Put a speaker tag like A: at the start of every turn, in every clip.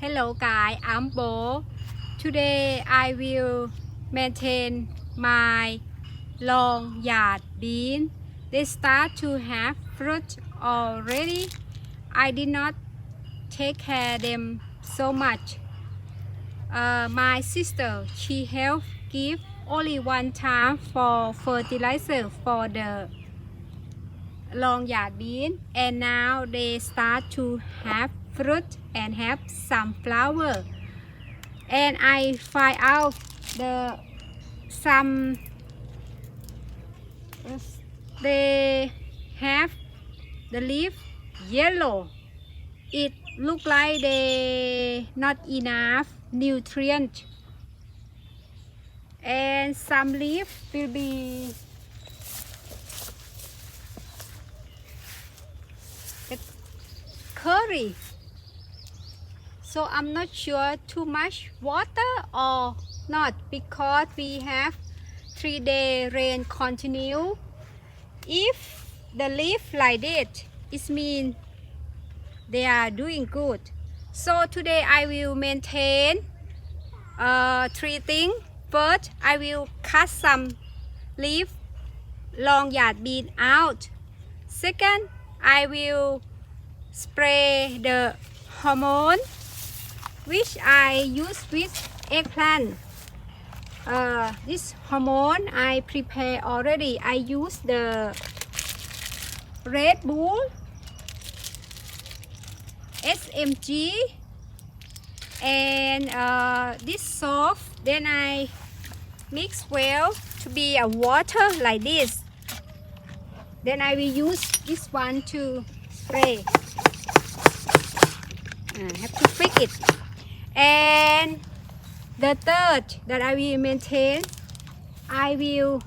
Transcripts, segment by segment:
A: Hello guys, I'm Bo. Today I will maintain my long yard bean. They start to have fruit already. I did not take care them so much. My sister, she helped give only one time for fertilizer for the long yard bean, and now they start to have fruit and have some flower. And I find out some they have the leaf yellow. It look like they not enough nutrient, and some leaf will be curry. So I'm not sure too much water or not, because we have 3-day rain continue. If the leaf like that, it means they are doing good. So today I will maintain 3 things. First, I will cut some leaf long yard bean out. Second, I will spray the hormone which I use with eggplant. This hormone I prepare already. I use the Red Bull, SMG, and this salt. Then I mix well to be a water like this. Then I will use this one to spray. I have to fix it. And the third that I will maintain, I will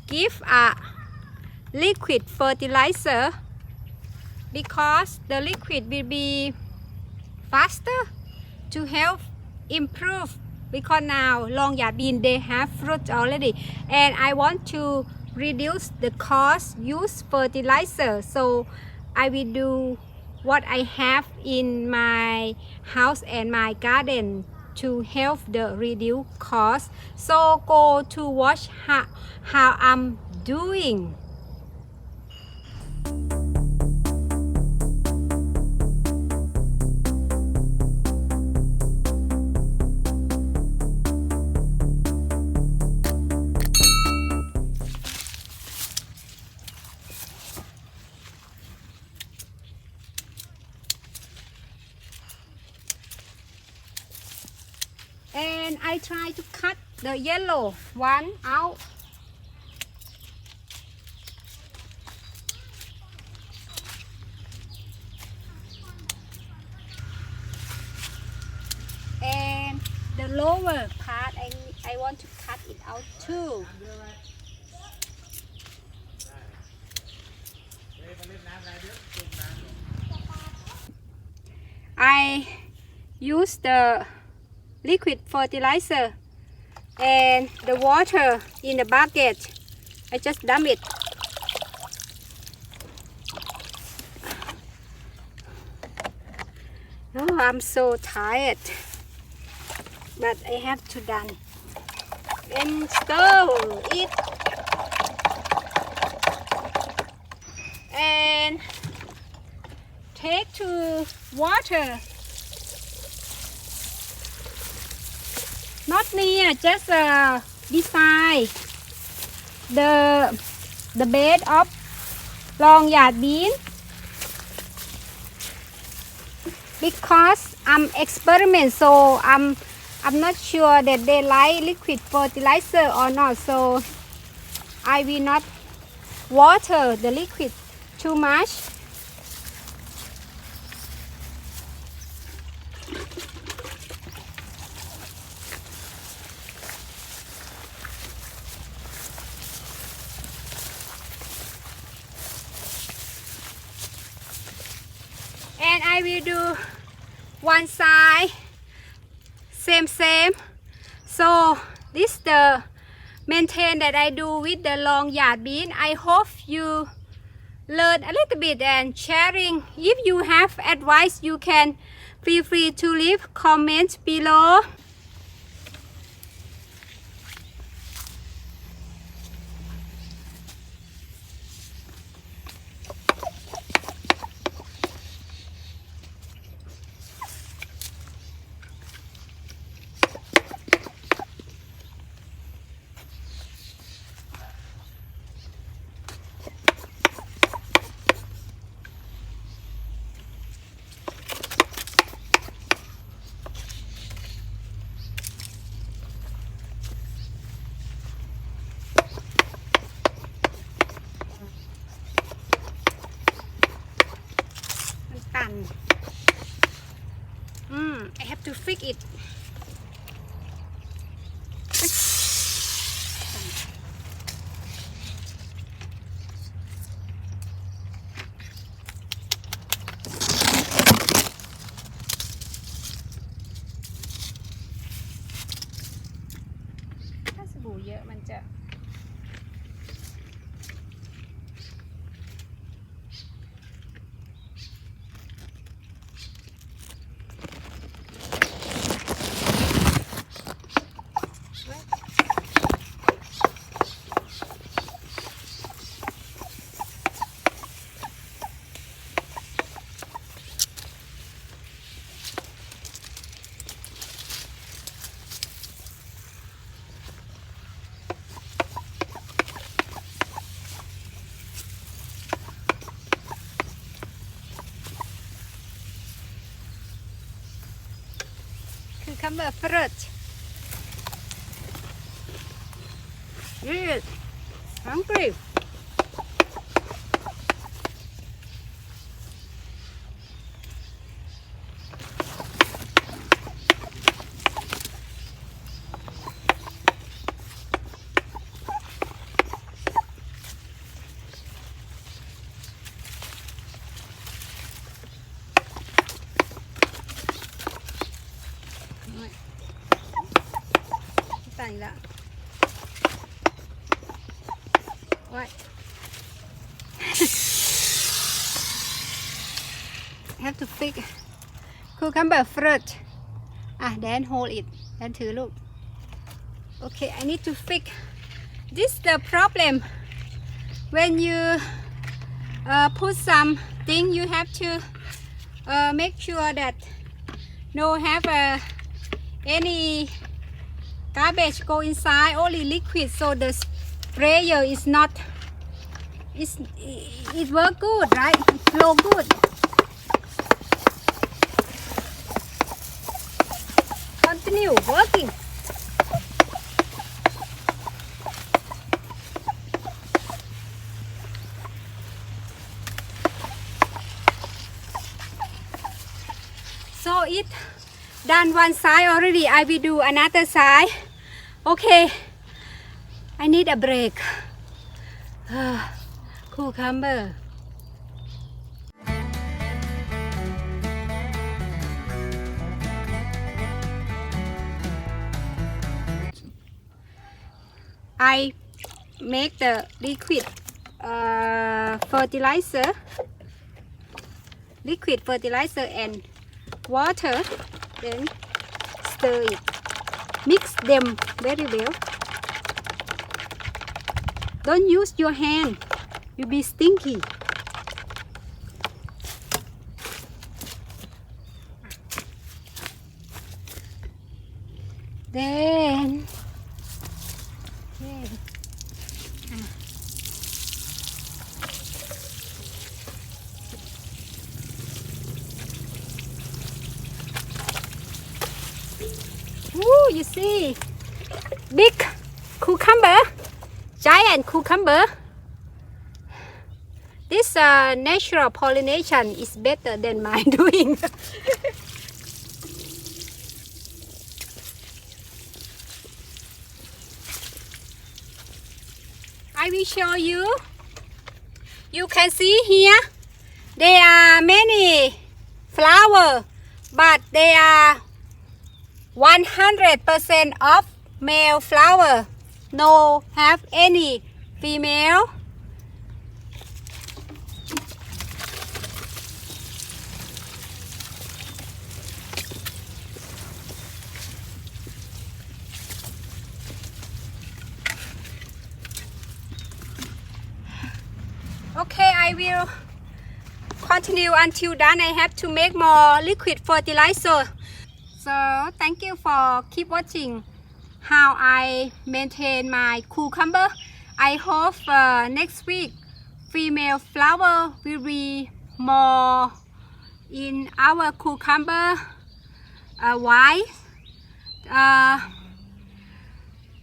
A: give a liquid fertilizer, because the liquid will be faster to help improve, because now long yard bean they have fruit already, and I want to reduce the cost use fertilizer. So I will do what I have in my house and my garden to help the reduce cost. So go to watch how I'm doing. And I try to cut the yellow one out. And the lower part, I want to cut it out too. I use the liquid fertilizer and the water in the bucket. I just dump it. Oh, I'm so tired, but I have to done. And stir it. And take to water. Not near, just beside the bed of long yard bean, because I'm experiment, so I'm not sure that they like liquid fertilizer or not, so I will not water the liquid too much. And I will do one side same. So this the maintain that I do with the long yard bean. I hope you learn a little bit and sharing. If you have advice, you can feel free to leave comments below. I have to fix it. ถ้าสบู่เยอะมันจะcucumber fruit. Yes, hungry. Tàn lại. What? Have to fix cucumber fruit. Then hold it. Then ถือลูก Okay, I need to fix. This is the problem. When you put something, you have to make sure that no have any garbage go inside, only liquid, so the sprayer is not, it work good, right? It flow good. Continue working. So it done one side already. I will do another side. Okay, I need a break. Cucumber. I make the liquid fertilizer and water, then stir it, mix them very well. Don't use your hand, you'll be stinky. Then Woo, you see, big cucumber, giant cucumber. This natural pollination is better than my doing. I will show you. You can see here, there are many flowers, but they are 100% of male flower, no have any female. will continue until done. I have to make more liquid fertilizer. So thank you for keep watching how I maintain my cucumber. I hope next week female flower will be more in our cucumber white.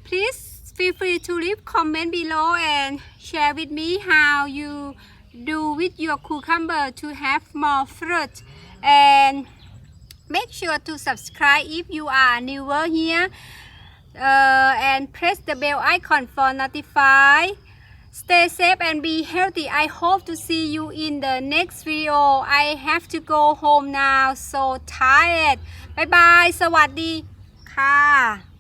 A: Please feel free to leave comment below and share with me how you do with your cucumber to have more fruit, and make sure to subscribe if you are newer here, and press the bell icon for notify. Stay safe and be healthy. I hope to see you in the next video. I have to go home now, so tired. Bye bye สวัสดีค่ะ